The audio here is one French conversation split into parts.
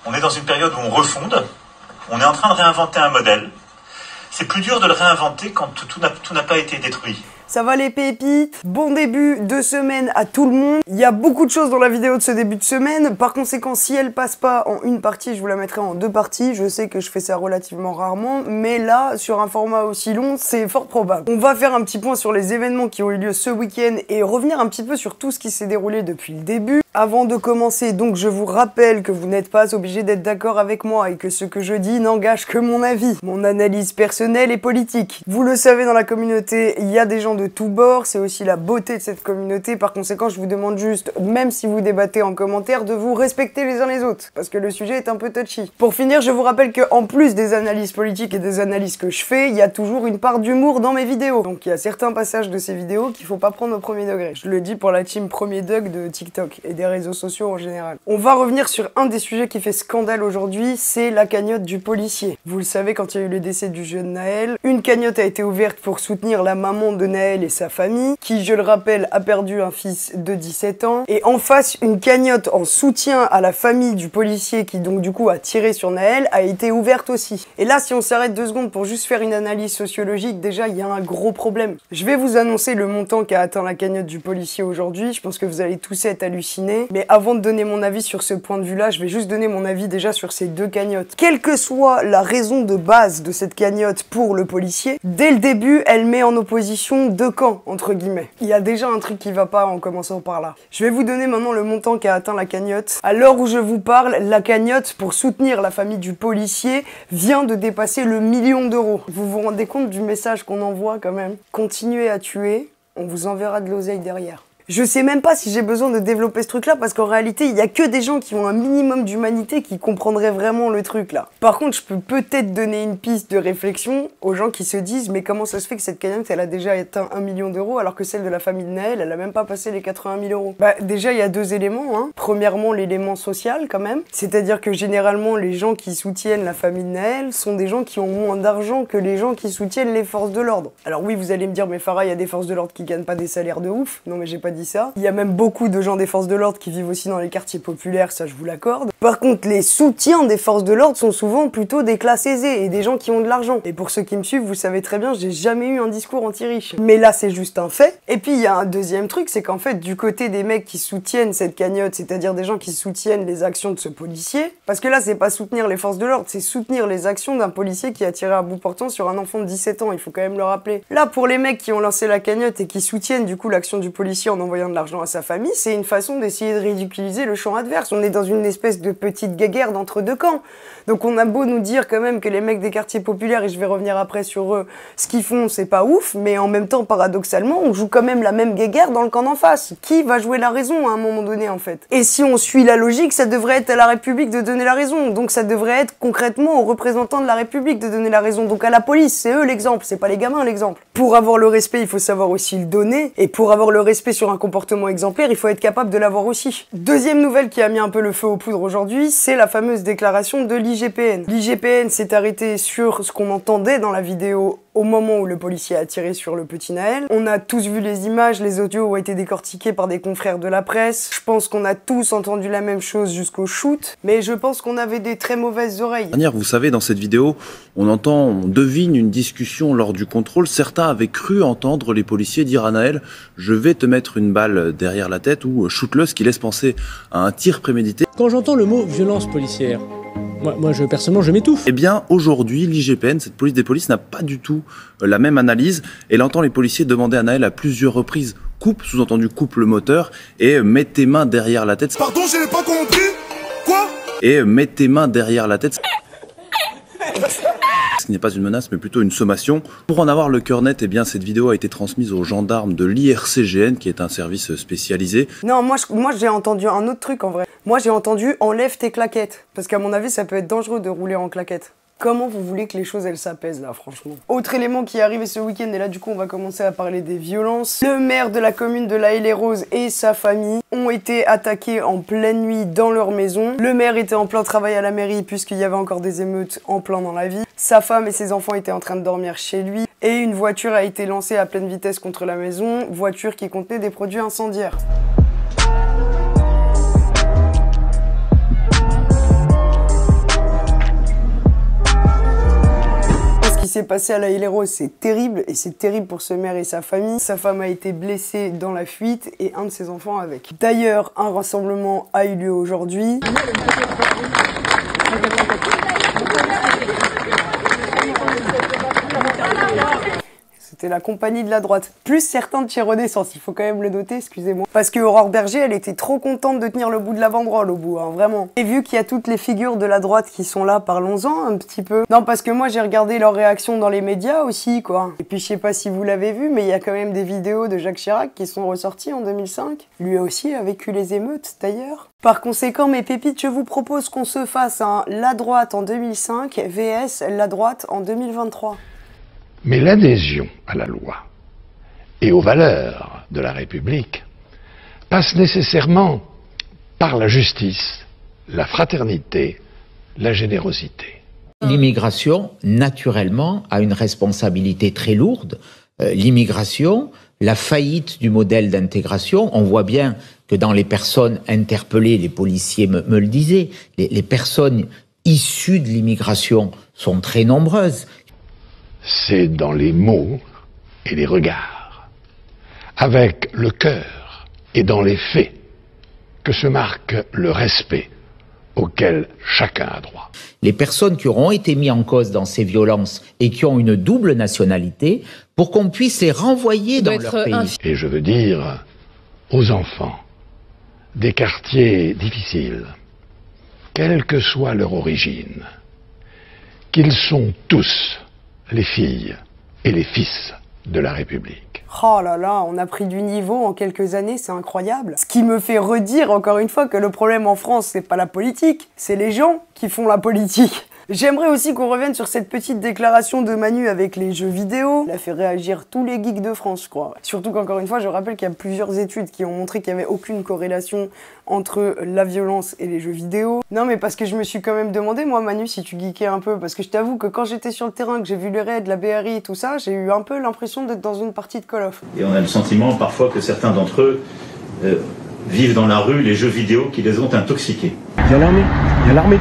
On est dans une période où on refonde, on est en train de réinventer un modèle. C'est plus dur de le réinventer quand tout n'a pas été détruit. Ça va les pépites? Bon début de semaine à tout le monde. Il y a beaucoup de choses dans la vidéo de ce début de semaine. Par conséquent, si elle passe pas en une partie, je vous la mettrai en deux parties. Je sais que je fais ça relativement rarement, mais là, sur un format aussi long, c'est fort probable. On va faire un petit point sur les événements qui ont eu lieu ce week-end et revenir un petit peu sur tout ce qui s'est déroulé depuis le début. Avant de commencer, donc, je vous rappelle que vous n'êtes pas obligé d'être d'accord avec moi et que ce que je dis n'engage que mon avis, mon analyse personnelle et politique. Vous le savez, dans la communauté, il y a des gens de tous bords, c'est aussi la beauté de cette communauté. Par conséquent, je vous demande juste, même si vous débattez en commentaire, de vous respecter les uns les autres, parce que le sujet est un peu touchy. Pour finir, je vous rappelle que en plus des analyses politiques et des analyses que je fais, il y a toujours une part d'humour dans mes vidéos. Donc il y a certains passages de ces vidéos qu'il faut pas prendre au premier degré. Je le dis pour la team premier Doug de TikTok et des réseaux sociaux en général. On va revenir sur un des sujets qui fait scandale aujourd'hui, c'est la cagnotte du policier. Vous le savez, quand il y a eu le décès du jeune Naël, une cagnotte a été ouverte pour soutenir la maman de Naël et sa famille, qui, je le rappelle, a perdu un fils de 17 ans. Et en face, une cagnotte en soutien à la famille du policier qui, donc, du coup, a tiré sur Naël, a été ouverte aussi. Et là, si on s'arrête 2 secondes pour juste faire une analyse sociologique, déjà, il y a un gros problème. Je vais vous annoncer le montant qu'a atteint la cagnotte du policier aujourd'hui. Je pense que vous allez tous être hallucinés. Mais avant de donner mon avis sur ce point de vue-là, je vais juste donner mon avis déjà sur ces 2 cagnottes. Quelle que soit la raison de base de cette cagnotte pour le policier, dès le début, elle met en opposition 2 camps, entre guillemets. Il y a déjà un truc qui va pas en commençant par là. Je vais vous donner maintenant le montant qu'a atteint la cagnotte. À l'heure où je vous parle, la cagnotte pour soutenir la famille du policier vient de dépasser le 1 million d'euros. Vous vous rendez compte du message qu'on envoie quand même? Continuez à tuer, on vous enverra de l'oseille derrière. Je sais même pas si j'ai besoin de développer ce truc là parce qu'en réalité il y a que des gens qui ont un minimum d'humanité qui comprendraient vraiment le truc là. Par contre je peux peut-être donner une piste de réflexion aux gens qui se disent mais comment ça se fait que cette cagnotte elle a déjà atteint 1 million d'euros alors que celle de la famille de Naël elle a même pas passé les 80 000 euros. Bah déjà il y a 2 éléments hein. Premièrement l'élément social quand même, c'est-à-dire que généralement les gens qui soutiennent la famille de Naël sont des gens qui ont moins d'argent que les gens qui soutiennent les forces de l'ordre. Alors oui vous allez me dire mais Farah il y a des forces de l'ordre qui gagnent pas des salaires de ouf. Non mais j'ai pas dit ça. Il y a même beaucoup de gens des forces de l'ordre qui vivent aussi dans les quartiers populaires, ça je vous l'accorde. Par contre, les soutiens des forces de l'ordre sont souvent plutôt des classes aisées et des gens qui ont de l'argent. Et pour ceux qui me suivent, vous savez très bien, j'ai jamais eu un discours anti-riche. Mais là, c'est juste un fait. Et puis, il y a un deuxième truc, c'est qu'en fait, du côté des mecs qui soutiennent cette cagnotte, c'est-à-dire des gens qui soutiennent les actions de ce policier, parce que là, c'est pas soutenir les forces de l'ordre, c'est soutenir les actions d'un policier qui a tiré à bout portant sur un enfant de 17 ans, il faut quand même le rappeler. Là, pour les mecs qui ont lancé la cagnotte et qui soutiennent du coup l'action du policier en envoyant de l'argent à sa famille, c'est une façon d'essayer de ridiculiser le champ adverse. On est dans une espèce de petite guéguerre d'entre 2 camps. Donc on a beau nous dire quand même que les mecs des quartiers populaires, et je vais revenir après sur eux, ce qu'ils font c'est pas ouf, mais en même temps paradoxalement on joue quand même la même guéguerre dans le camp d'en face. Qui va jouer la raison à un moment donné en fait? Et si on suit la logique, ça devrait être à la République de donner la raison. Donc ça devrait être concrètement aux représentants de la République de donner la raison. Donc à la police, c'est eux l'exemple, c'est pas les gamins l'exemple. Pour avoir le respect, il faut savoir aussi le donner, et pour avoir le respect sur un comportement exemplaire, il faut être capable de l'avoir aussi. Deuxième nouvelle qui a mis un peu le feu aux poudres aujourd'hui, c'est la fameuse déclaration de l'IGPN. L'IGPN s'est arrêté sur ce qu'on entendait dans la vidéo au moment où le policier a tiré sur le petit Naël. On a tous vu les images, les audios ont été décortiqués par des confrères de la presse. Je pense qu'on a tous entendu la même chose jusqu'au shoot, mais je pense qu'on avait des très mauvaises oreilles. Vous savez, dans cette vidéo, on devine une discussion lors du contrôle. Certains avaient cru entendre les policiers dire à Naël « Je vais te mettre une balle derrière la tête » ou « Shoot-le », ce qui laisse penser à un tir prémédité. Quand j'entends le mot « violence policière », personnellement, je m'étouffe. Eh bien, aujourd'hui, l'IGPN, cette police des polices, n'a pas du tout la même analyse. Elle entend les policiers demander à Naël à plusieurs reprises « coupe », sous-entendu « coupe le moteur » et « mets tes mains derrière la tête ». Pardon, je n'ai pas compris. Quoi? Et « mets tes mains derrière la tête ». Ce n'est pas une menace, mais plutôt une sommation. Pour en avoir le cœur net, eh bien, cette vidéo a été transmise aux gendarmes de l'IRCGN, qui est un service spécialisé. Non, moi j'ai entendu un autre truc en vrai. Moi j'ai entendu « enlève tes claquettes ». Parce qu'à mon avis, ça peut être dangereux de rouler en claquettes. Comment vous voulez que les choses elles s'apaisent là, franchement? Autre élément qui est arrivé ce week-end, et là du coup on va commencer à parler des violences. Le maire de la commune de La Haye-les-Roses et sa famille ont été attaqués en pleine nuit dans leur maison. Le maire était en plein travail à la mairie puisqu'il y avait encore des émeutes en plein dans la ville. Sa femme et ses enfants étaient en train de dormir chez lui. Et une voiture a été lancée à pleine vitesse contre la maison, voiture qui contenait des produits incendiaires. s'est passé à la Île-et-Rose, c'est terrible, et c'est terrible pour ce maire et sa famille. Sa femme a été blessée dans la fuite, et un de ses enfants avec. D'ailleurs, un rassemblement a eu lieu aujourd'hui. C'était la compagnie de la droite. Plus certains de chez Renaissance, il faut quand même le noter, excusez-moi. Parce que Aurore Berger, elle était trop contente de tenir le bout de la banderole au bout, hein, vraiment. Et vu qu'il y a toutes les figures de la droite qui sont là, parlons-en un petit peu. Non, parce que moi j'ai regardé leurs réactions dans les médias aussi, quoi. Et puis je sais pas si vous l'avez vu, mais il y a quand même des vidéos de Jacques Chirac qui sont ressorties en 2005. Lui aussi a vécu les émeutes, d'ailleurs. Par conséquent, mes pépites, je vous propose qu'on se fasse un La droite en 2005 vs La droite en 2023. Mais l'adhésion à la loi et aux valeurs de la République passe nécessairement par la justice, la fraternité, la générosité. L'immigration, naturellement, a une responsabilité très lourde. L'immigration, la faillite du modèle d'intégration, on voit bien que dans les personnes interpellées, les policiers me le disaient, les personnes issues de l'immigration sont très nombreuses. C'est dans les mots et les regards, avec le cœur et dans les faits, que se marque le respect auquel chacun a droit. Les personnes qui auront été mises en cause dans ces violences et qui ont une double nationalité, pour qu'on puisse les renvoyer dans leur pays. Et je veux dire aux enfants des quartiers difficiles, quelle que soit leur origine, qu'ils sont tous les filles et les fils de la République. Oh là là, on a pris du niveau en quelques années, c'est incroyable. Ce qui me fait redire encore une fois que le problème en France, c'est pas la politique, c'est les gens qui font la politique. J'aimerais aussi qu'on revienne sur cette petite déclaration de Manu avec les jeux vidéo. Elle a fait réagir tous les geeks de France, je crois. Surtout qu'encore une fois, je rappelle qu'il y a plusieurs études qui ont montré qu'il n'y avait aucune corrélation entre la violence et les jeux vidéo. Non mais parce que je me suis quand même demandé, moi Manu, si tu geekais un peu. Parce que je t'avoue que quand j'étais sur le terrain, que j'ai vu les raids, la BRI et tout ça, j'ai eu un peu l'impression d'être dans une partie de Call of. Et on a le sentiment parfois que certains d'entre eux vivent dans la rue les jeux vidéo qui les ont intoxiqués. Il y a l'armée, il y a l'armée.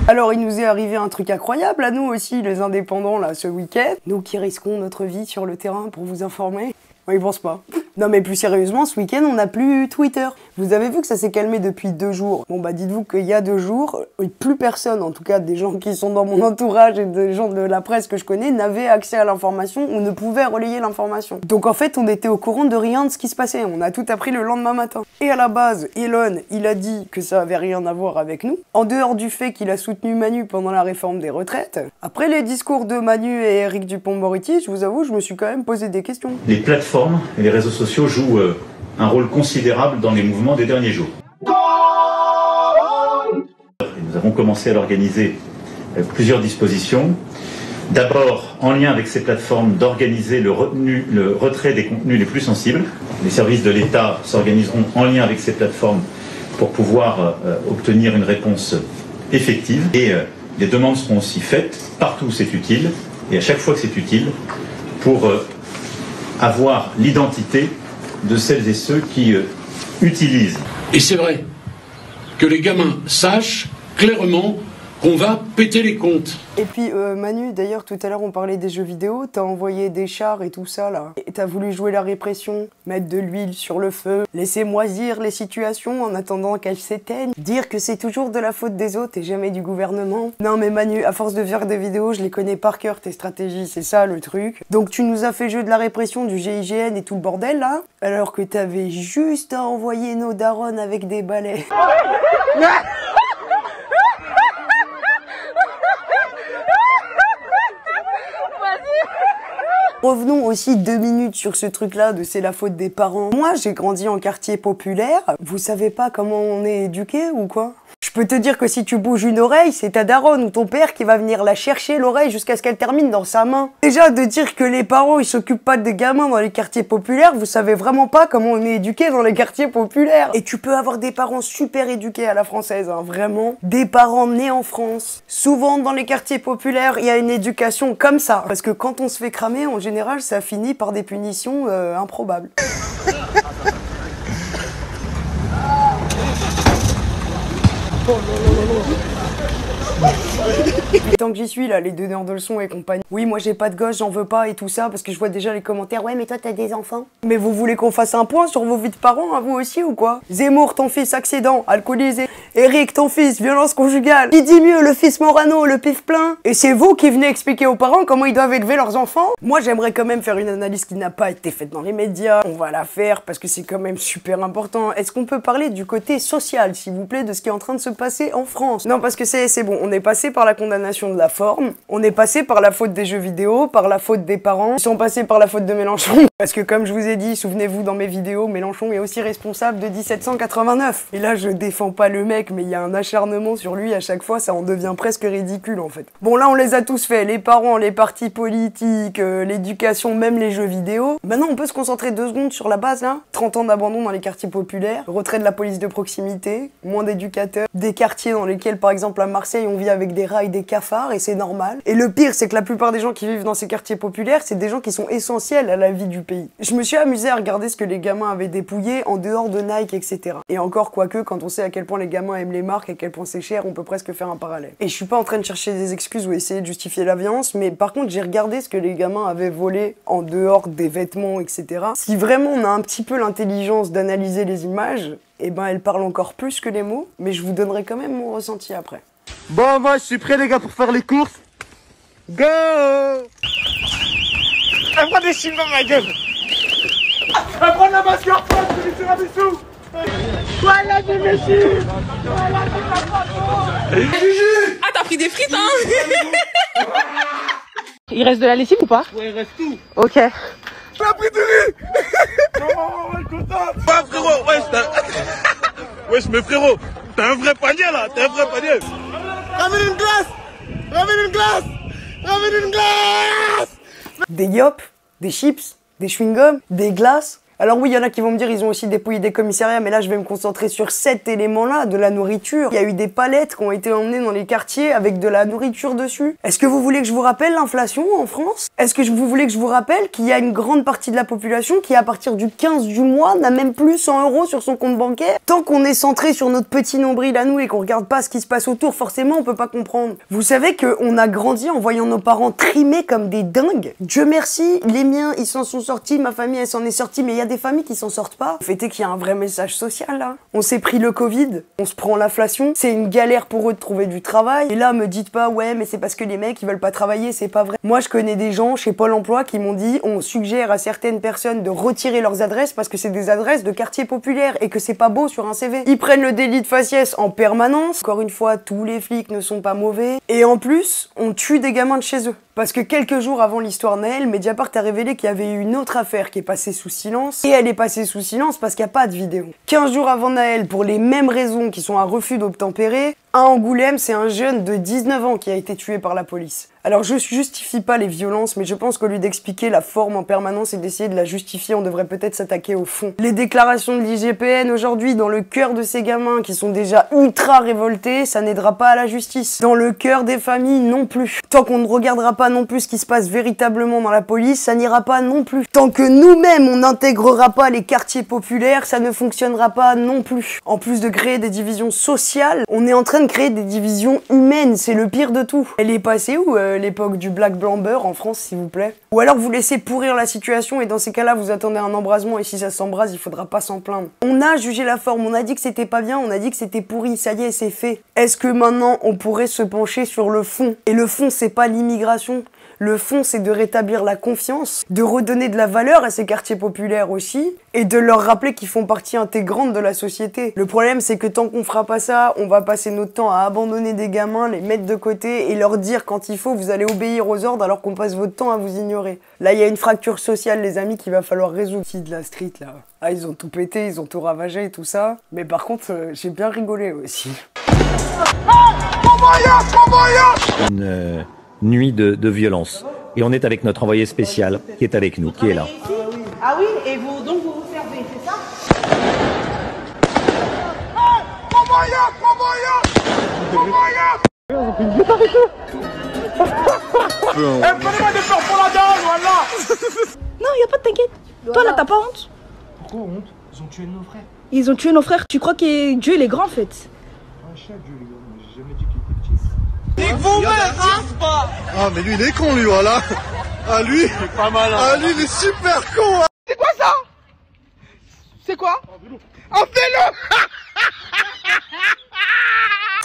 Alors il nous est arrivé un truc incroyable à nous aussi, les indépendants là, ce week-end. Nous qui risquons notre vie sur le terrain pour vous informer. Ils pensent pas. Non mais plus sérieusement, ce week-end, on n'a plus Twitter. Vous avez vu que ça s'est calmé depuis 2 jours. Bon bah dites-vous qu'il y a 2 jours, plus personne, en tout cas des gens qui sont dans mon entourage et des gens de la presse que je connais, n'avaient accès à l'information ou ne pouvaient relayer l'information. Donc en fait, on était au courant de rien de ce qui se passait. On a tout appris le lendemain matin. Et à la base, Elon, il a dit que ça avait rien à voir avec nous. En dehors du fait qu'il a soutenu Manu pendant la réforme des retraites. Après les discours de Manu et Éric Dupond-Moretti, je vous avoue, je me suis quand même posé des questions. Les plateformes et les réseaux sociaux jouent un rôle considérable dans les mouvements des derniers jours. Et nous avons commencé à l'organiser plusieurs dispositions. D'abord, en lien avec ces plateformes, d'organiser le retrait des contenus les plus sensibles. Les services de l'État s'organiseront en lien avec ces plateformes pour pouvoir obtenir une réponse effective. Et des demandes seront aussi faites partout où c'est utile, et à chaque fois que c'est utile, pour avoir l'identité de celles et ceux qui utilisent. Et c'est vrai que les gamins sachent clairement qu'on va péter les comptes. Et puis Manu, d'ailleurs tout à l'heure on parlait des jeux vidéo, t'as envoyé des chars et tout ça là. Et t'as voulu jouer la répression, mettre de l'huile sur le feu, laisser moisir les situations en attendant qu'elles s'éteignent. Dire que c'est toujours de la faute des autres et jamais du gouvernement. Non mais Manu, à force de faire des vidéos, je les connais par cœur tes stratégies, c'est ça le truc. Donc tu nous as fait jeu de la répression, du GIGN et tout le bordel là, alors que t'avais juste à envoyer nos darons avec des balais. Revenons aussi 2 minutes sur ce truc-là de c'est la faute des parents. Moi, j'ai grandi en quartier populaire. Vous savez pas comment on est éduqué ou quoi? Je peux te dire que si tu bouges une oreille, c'est ta daronne ou ton père qui va venir la chercher l'oreille jusqu'à ce qu'elle termine dans sa main. Déjà, de dire que les parents, ils s'occupent pas des gamins dans les quartiers populaires, vous savez vraiment pas comment on est éduqué dans les quartiers populaires. Et tu peux avoir des parents super éduqués à la française, hein, vraiment. Des parents nés en France. Souvent, dans les quartiers populaires, il y a une éducation comme ça. Parce que quand on se fait cramer, en général, ça finit par des punitions improbables. Oh non, non, non, non. Et tant que j'y suis là, les donneurs de leçons et compagnie. Oui, moi j'ai pas de gosse, j'en veux pas et tout ça, parce que je vois déjà les commentaires. Ouais, mais toi t'as des enfants. Mais vous voulez qu'on fasse un point sur vos vies de parents, hein, vous aussi ou quoi? Zemmour, ton fils accident, alcoolisé. Eric, ton fils, violence conjugale. Qui dit mieux, le fils Morano, le pif plein? Et c'est vous qui venez expliquer aux parents comment ils doivent élever leurs enfants? Moi j'aimerais quand même faire une analyse qui n'a pas été faite dans les médias. On va la faire parce que c'est quand même super important. Est-ce qu'on peut parler du côté social, s'il vous plaît, de ce qui est en train de se passer en France? Non, parce que c'est bon, on est passé par la condamnation de la forme, on est passé par la faute des jeux vidéo, par la faute des parents, ils sont passés par la faute de Mélenchon. Parce que comme je vous ai dit, souvenez-vous dans mes vidéos, Mélenchon est aussi responsable de 1789. Et là, je défends pas le mec, mais il y a un acharnement sur lui à chaque fois, ça en devient presque ridicule en fait. Bon, là, on les a tous fait, les parents, les partis politiques, l'éducation, même les jeux vidéo. Maintenant, on peut se concentrer 2 secondes sur la base là. 30 ans d'abandon dans les quartiers populaires, retrait de la police de proximité, moins d'éducateurs, des quartiers dans lesquels, par exemple à Marseille, on vit avec des rats et des cafards, et c'est normal. Et le pire, c'est que la plupart des gens qui vivent dans ces quartiers populaires, c'est des gens qui sont essentiels à la vie du pays. Je me suis amusé à regarder ce que les gamins avaient dépouillé en dehors de Nike, etc. Et encore, quoique, quand on sait à quel point les gamins aiment les marques, à quel point c'est cher, on peut presque faire un parallèle. Et je suis pas en train de chercher des excuses ou essayer de justifier la violence, mais par contre, j'ai regardé ce que les gamins avaient volé en dehors des vêtements, etc. Si vraiment on a un petit peu l'intelligence d'analyser les images, eh ben elles parlent encore plus que les mots, mais je vous donnerai quand même mon ressenti après. Bon, moi je suis prêt les gars pour faire les courses. Go! Elle prend des chimos ma gueule. Elle prend la mascarpone, je vais faire un bisou. Voilà des messieurs. Voilà des Juju. Ah t'as pris des frites hein? Il reste de la lessive ou pas? Ouais, il reste tout. Ok. J'ai pris du riz. Non, elle est contente. Pas frérot, wesh mais frérot, t'as un vrai panier là, t'as un vrai panier. Ramène une glace. Ramène une glace. Ramène une glace. Des yop, des chips, des chewing-gums, des glaces. Alors oui, il y en a qui vont me dire ils ont aussi dépouillé des commissariats, mais là je vais me concentrer sur cet élément-là, de la nourriture. Il y a eu des palettes qui ont été emmenées dans les quartiers avec de la nourriture dessus. Est-ce que vous voulez que je vous rappelle l'inflation en France? Est-ce que vous voulez que je vous rappelle qu'il y a une grande partie de la population qui, à partir du 15 du mois, n'a même plus 100 € sur son compte bancaire? Tant qu'on est centré sur notre petit nombril à nous et qu'on regarde pas ce qui se passe autour, forcément on peut pas comprendre. Vous savez qu'on a grandi en voyant nos parents trimer comme des dingues. Dieu merci, les miens ils s'en sont sortis, ma famille elle s'en est sortie, mais il y a des familles qui s'en sortent pas. Le fait est qu'il y a un vrai message social là. On s'est pris le Covid, on se prend l'inflation, c'est une galère pour eux de trouver du travail. Et là, me dites pas ouais mais c'est parce que les mecs ils veulent pas travailler, c'est pas vrai. Moi je connais des gens chez Pôle emploi qui m'ont dit on suggère à certaines personnes de retirer leurs adresses parce que c'est des adresses de quartiers populaires et que c'est pas beau sur un CV. Ils prennent le délit de faciès en permanence. Encore une fois, tous les flics ne sont pas mauvais. Et en plus, on tue des gamins de chez eux. Parce que quelques jours avant l'histoire Naël, Mediapart a révélé qu'il y avait eu une autre affaire qui est passée sous silence. Et elle est passée sous silence parce qu'il n'y a pas de vidéo. 15 jours avant Naël, pour les mêmes raisons qui sont un refus d'obtempérer, à Angoulême, c'est un jeune de 19 ans qui a été tué par la police. Alors je justifie pas les violences, mais je pense qu'au lieu d'expliquer la forme en permanence et d'essayer de la justifier, on devrait peut-être s'attaquer au fond. Les déclarations de l'IGPN aujourd'hui, dans le cœur de ces gamins qui sont déjà ultra révoltés, ça n'aidera pas à la justice. Dans le cœur des familles non plus. Tant qu'on ne regardera pas non plus ce qui se passe véritablement dans la police, ça n'ira pas non plus. Tant que nous-mêmes on n'intégrera pas les quartiers populaires, ça ne fonctionnera pas non plus. En plus de créer des divisions sociales, on est en train de créer des divisions humaines, c'est le pire de tout. Elle est passée où l'époque du black blamber en France, s'il vous plaît? Ou alors vous laissez pourrir la situation et dans ces cas-là vous attendez un embrasement et si ça s'embrase il faudra pas s'en plaindre. On a jugé la forme, on a dit que c'était pas bien, on a dit que c'était pourri, ça y est c'est fait. Est-ce que maintenant on pourrait se pencher sur le fond? Et le fond c'est pas l'immigration. Le fond, c'est de rétablir la confiance, de redonner de la valeur à ces quartiers populaires aussi, et de leur rappeler qu'ils font partie intégrante de la société. Le problème, c'est que tant qu'on fera pas ça, on va passer notre temps à abandonner des gamins, les mettre de côté et leur dire quand il faut, vous allez obéir aux ordres alors qu'on passe votre temps à vous ignorer. Là, il y a une fracture sociale, les amis, qu'il va falloir résoudre. Qui de la street, là. Ah, ils ont tout pété, ils ont tout ravagé et tout ça. Mais par contre, j'ai bien rigolé aussi. Une nuit de violence. Et on est avec notre envoyé spécial qui est avec nous, qui est là. Ah oui, et vous donc vous servez, c'est ça? Prenez-moi des fleurs pour la dame, voilà. Non, y a pas de t'inquiète. Toi là, t'as pas honte? Pourquoi honte? Ils ont tué nos frères. Ils ont tué nos frères. Tu crois que Dieu il est grand en fait? un chat, Julien, mais j'ai jamais dit qu'il était petit. Et vous me rase pas. Ah, mais lui, il est con, lui, voilà. Ah, lui, il est pas mal. Ah, lui, il est super con. Hein. C'est quoi ça? C'est quoi? Un vélo.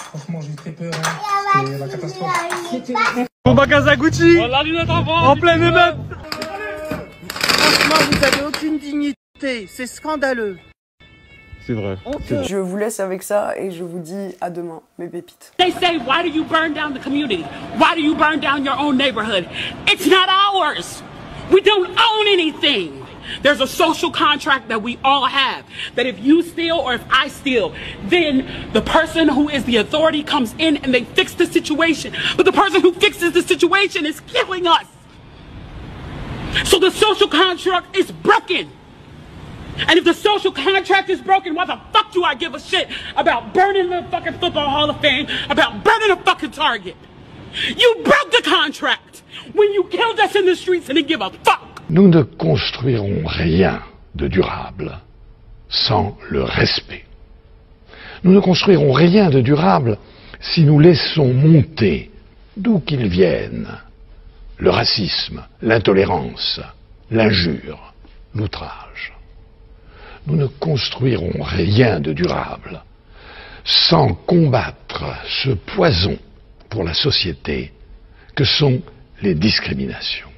Franchement, j'ai très peur, hein. C'est la catastrophe. Combat Kazaguchi. On l'a vu notre enfant. En pleine émeute. Franchement, vous avez aucune dignité. C'est scandaleux. C'est vrai. Je vous laisse avec ça et je vous dis à demain, mes pépites. They say, why do you burn down the community? Why do you burn down your own neighborhood? It's not ours. We don't own anything. There's a social contract that we all have, that if you steal or if I steal, then the person who is the authority comes in and they fix the situation. But the person who fixes the situation is killing us. So the social contract is broken. And if the social contract is broken, why the fuck do I give a shit about burning the fucking Football Hall of Fame, about burning a fucking Target? You broke the contract when you killed us in the streets and didn't give a fuck. Nous ne construirons rien de durable sans le respect. Nous ne construirons rien de durable si nous laissons monter, d'où qu'ils viennent, le racisme, l'intolérance, l'injure, l'outrage. Nous ne construirons rien de durable sans combattre ce poison pour la société que sont les discriminations.